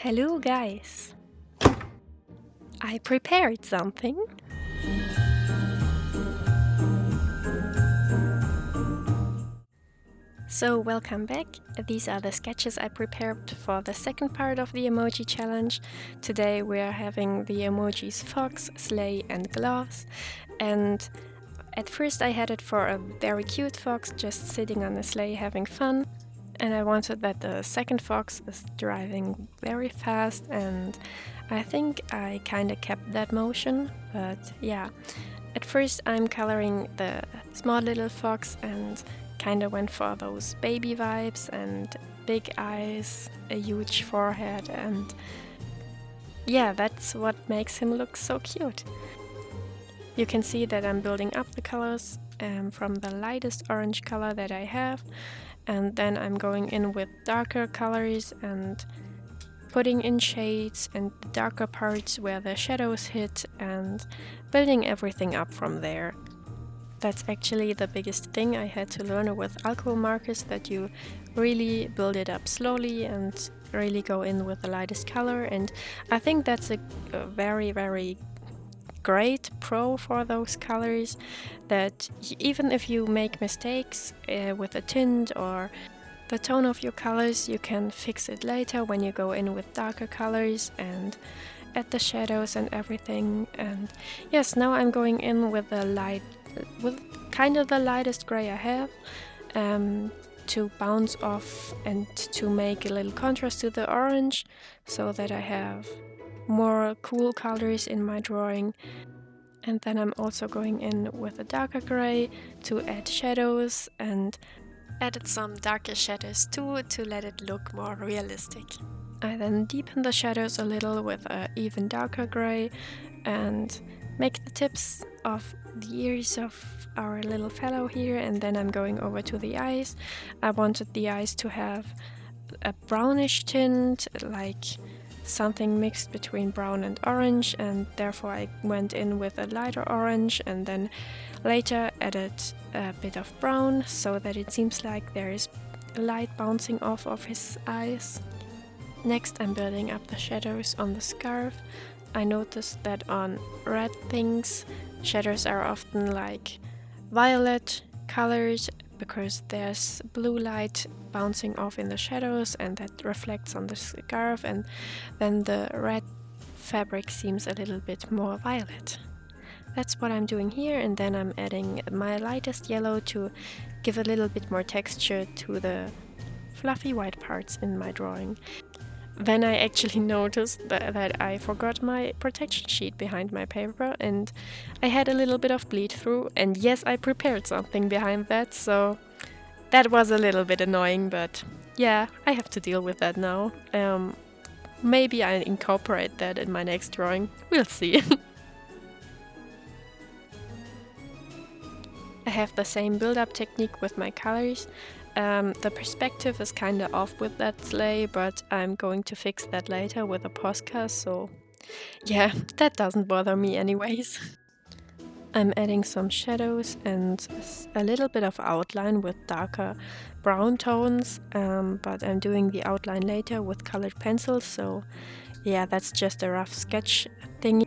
Hello, guys! I prepared something. So, welcome back. These are the sketches I prepared for the second part of the emoji challenge. Today we are having the emojis fox, sleigh, and gloves. And at first I had it for a very cute fox just sitting on a sleigh having fun. And I wanted that the second fox is driving very fast, and I think I kinda kept that motion, but yeah. At first I'm coloring the small little fox and kinda went for those baby vibes and big eyes, a huge forehead, and yeah, that's what makes him look so cute. You can see that I'm building up the colors from the lightest orange color that I have, and then I'm going in with darker colors and putting in shades and the darker parts where the shadows hit and building everything up from there. That's actually the biggest thing I had to learn with alcohol markers, that you really build it up slowly and really go in with the lightest color, and I think that's a very great pro for those colors, that even if you make mistakes with a tint or the tone of your colors, you can fix it later when you go in with darker colors and add the shadows and everything. And yes, now I'm going in with kind of the lightest gray I have, to bounce off and to make a little contrast to the orange, so that I have more cool colors in my drawing. And then I'm also going in with a darker gray to add shadows, and added some darker shadows too to let it look more realistic. I then deepen the shadows a little with an even darker gray and make the tips of the ears of our little fellow here, and then I'm going over to the eyes. I wanted the eyes to have a brownish tint, like something mixed between brown and orange, and therefore I went in with a lighter orange and then later added a bit of brown so that it seems like there is light bouncing off of his eyes. Next, I'm building up the shadows on the scarf. I noticed that on red things, shadows are often like violet colors because there's blue light bouncing off in the shadows and that reflects on the scarf, and then the red fabric seems a little bit more violet. That's what I'm doing here, and then I'm adding my lightest yellow to give a little bit more texture to the fluffy white parts in my drawing. Then I actually noticed that I forgot my protection sheet behind my paper, and I had a little bit of bleed through, and yes, I prepared something behind that, so that was a little bit annoying, but yeah, I have to deal with that now. Maybe I incorporate that in my next drawing. We'll see. I have the same build-up technique with my colors. The perspective is kinda off with that sleigh, but I'm going to fix that later with a Posca, so yeah, that doesn't bother me anyways. I'm adding some shadows and a little bit of outline with darker brown tones, but I'm doing the outline later with colored pencils, so yeah, that's just a rough sketch thing.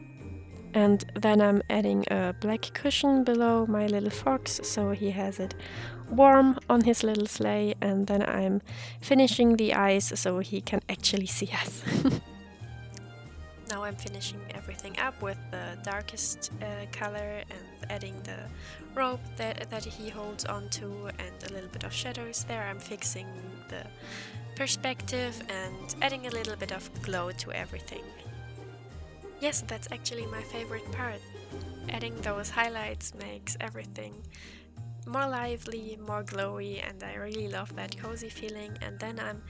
And then I'm adding a black cushion below my little fox, so he has it warm on his little sleigh, and then I'm finishing the eyes so he can actually see us. Now I'm finishing everything up with the darkest color and adding the rope that he holds onto and a little bit of shadows there. I'm fixing the perspective and adding a little bit of glow to everything. Yes, that's actually my favorite part. Adding those highlights makes everything more lively, more glowy, and I really love that cozy feeling. And then I'm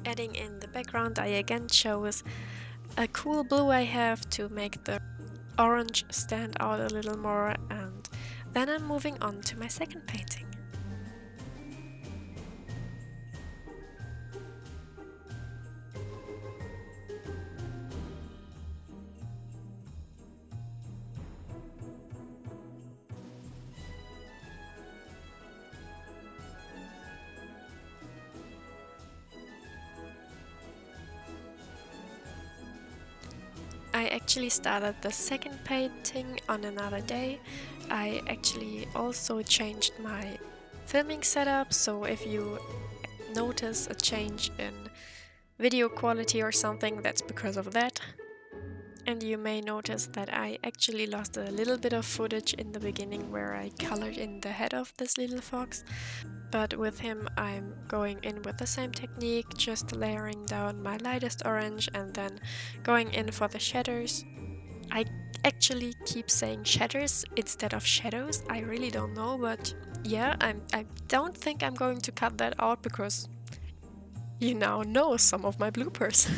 adding in the background. I again chose a cool blue I have to make the orange stand out a little more, and then I'm moving on to my second painting. I actually started the second painting on another day. I actually also changed my filming setup, so if you notice a change in video quality or something, that's because of that. And you may notice that I actually lost a little bit of footage in the beginning where I colored in the head of this little fox. But with him I'm going in with the same technique, just layering down my lightest orange and then going in for the shadows. I actually keep saying shadows instead of shadows. I really don't know, but yeah, I don't think I'm going to cut that out because you now know some of my bloopers.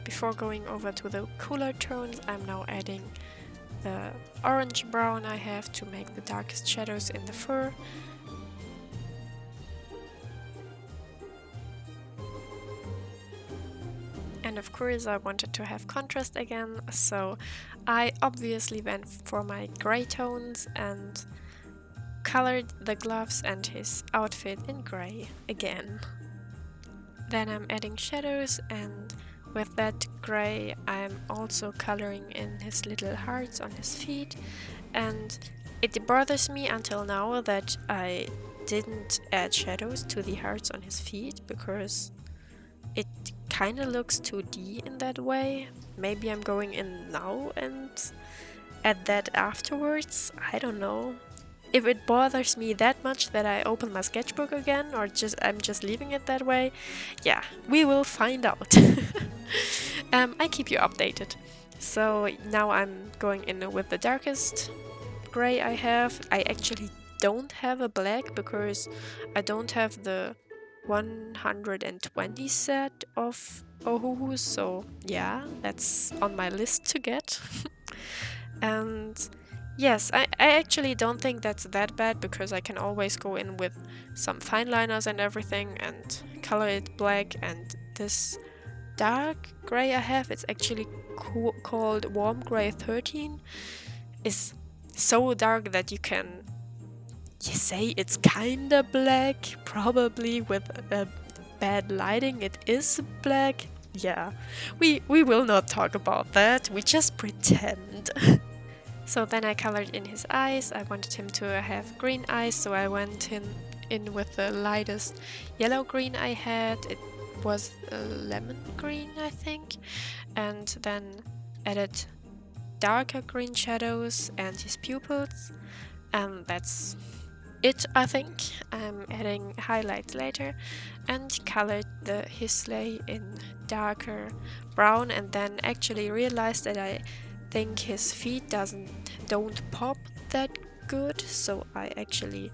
Before going over to the cooler tones, I'm now adding the orange brown I have to make the darkest shadows in the fur. And of course I wanted to have contrast again, so I obviously went for my gray tones and colored the gloves and his outfit in gray again. Then I'm adding shadows, and with that gray I'm also coloring in his little hearts on his feet. And it bothers me until now that I didn't add shadows to the hearts on his feet because it kinda looks 2D in that way. Maybe I'm going in now and add that afterwards, I don't know. If it bothers me that much that I open my sketchbook again, or I'm just leaving it that way, yeah, we will find out. I keep you updated. So now I'm going in with the darkest gray I have. I actually don't have a black because I don't have the 120 set of Ohuhu, so yeah, that's on my list to get. And yes, I actually don't think that's that bad because I can always go in with some fine liners and everything and color it black. And this dark gray I have, it's actually called Warm Gray 13, is so dark that you say it's kinda black, probably with bad lighting it is black. Yeah, we will not talk about that, we just pretend. So then I colored in his eyes. I wanted him to have green eyes, so I went in with the lightest yellow green I had. It was lemon green, I think, and then added darker green shadows and his pupils, and that's it, I think. I'm adding highlights later and colored his sleigh in darker brown, and then actually realized that I think his feet don't pop that good, so I actually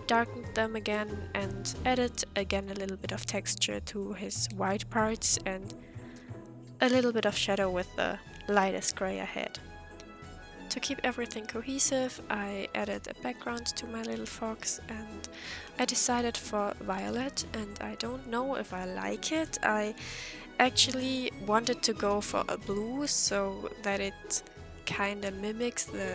darkened them again and added again a little bit of texture to his white parts and a little bit of shadow with the lightest gray I had. To keep everything cohesive, I added a background to my little fox, and I decided for violet, and I don't know if I like it. I actually wanted to go for a blue so that it kinda mimics the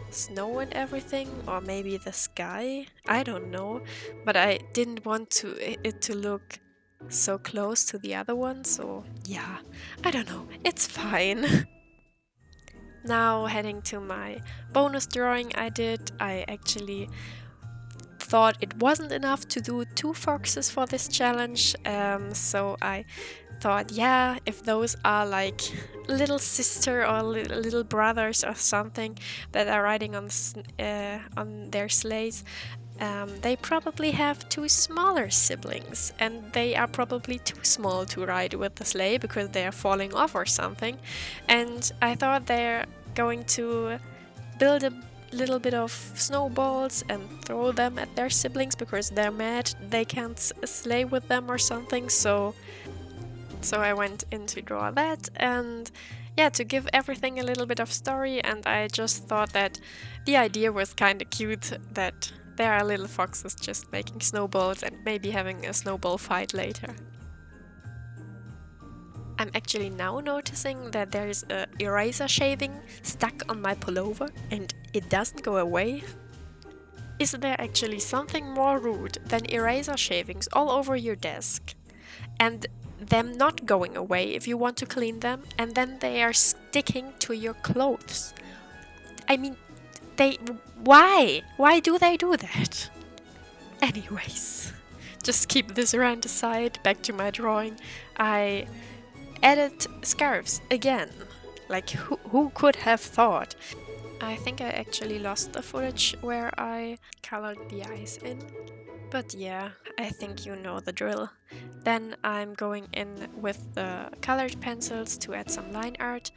snow and everything, or maybe the sky, I don't know, but I didn't want it to look so close to the other one, so yeah, I don't know, it's fine. Now heading to my bonus drawing I did, I actually thought it wasn't enough to do 2 foxes for this challenge, so I thought, yeah, if those are like little sister or little brothers or something that are riding on their sleighs, they probably have 2 smaller siblings, and they are probably too small to ride with the sleigh because they are falling off or something. And I thought they're going to build a little bit of snowballs and throw them at their siblings because they're mad they can't sleigh with them or something. So I went in to draw that, and yeah, to give everything a little bit of story. And I just thought that the idea was kind of cute, that there are little foxes just making snowballs and maybe having a snowball fight later. I'm actually now noticing that there is a eraser shaving stuck on my pullover and it doesn't go away. Is there actually something more rude than eraser shavings all over your desk? and them not going away if you want to clean them, and then they are sticking to your clothes. I mean, why? Why do they do that? Anyways, just keep this rant aside, back to my drawing. I added scarves again. Like, who could have thought? I think I actually lost the footage where I colored the eyes in. But yeah, I think you know the drill. Then I'm going in with the colored pencils to add some line art.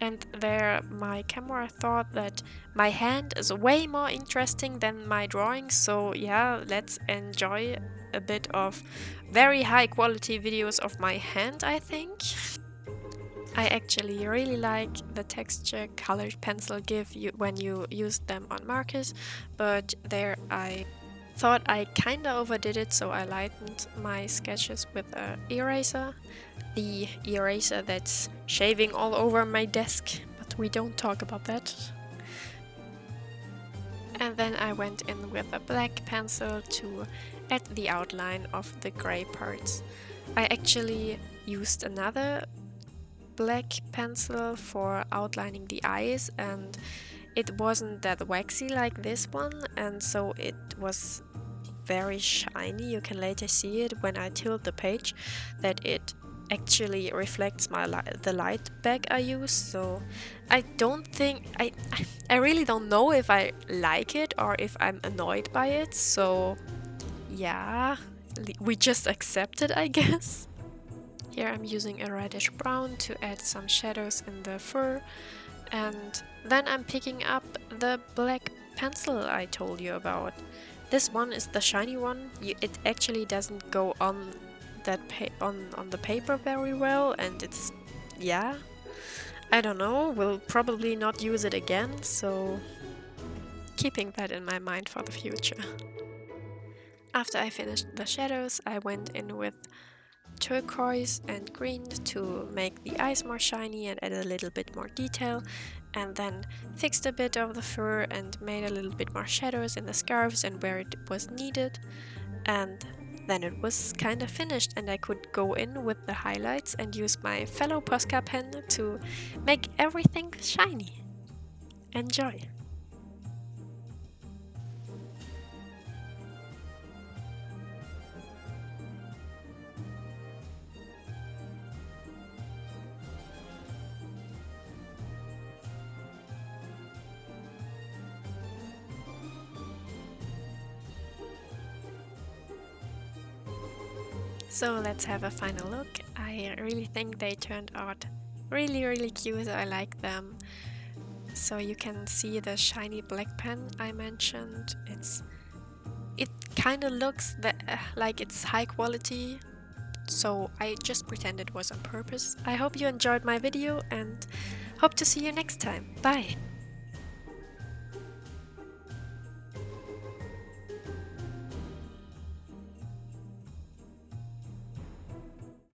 And there my camera thought that my hand is way more interesting than my drawing, so yeah, let's enjoy a bit of very high quality videos of my hand, I think. I actually really like the texture colored pencil give you when you use them on markers, but there I thought I kinda overdid it, so I lightened my sketches with an eraser. The eraser that's shaving all over my desk, but we don't talk about that. And then I went in with a black pencil to add the outline of the gray parts. I actually used another black pencil for outlining the eyes, and it wasn't that waxy like this one, and so it was very shiny. You can later see it when I tilt the page that it actually reflects the light back I use. So I don't think I really don't know if I like it or if I'm annoyed by it. So yeah, we just accept it, I guess. Here I'm using a reddish brown to add some shadows in the fur, and then I'm picking up the black pencil I told you about. This one is the shiny one. It actually doesn't go on that on the paper very well, and it's, yeah, I don't know, we'll probably not use it again, so keeping that in my mind for the future. After I finished the shadows, I went in with turquoise and green to make the eyes more shiny and add a little bit more detail, and then fixed a bit of the fur and made a little bit more shadows in the scarves and where it was needed, and then it was kind of finished, and I could go in with the highlights and use my fellow Posca pen to make everything shiny. Enjoy! So let's have a final look. I really think they turned out really cute. I like them. So you can see the shiny black pen I mentioned. It kind of looks like it's high quality, so I just pretend it was on purpose. I hope you enjoyed my video and hope to see you next time. Bye!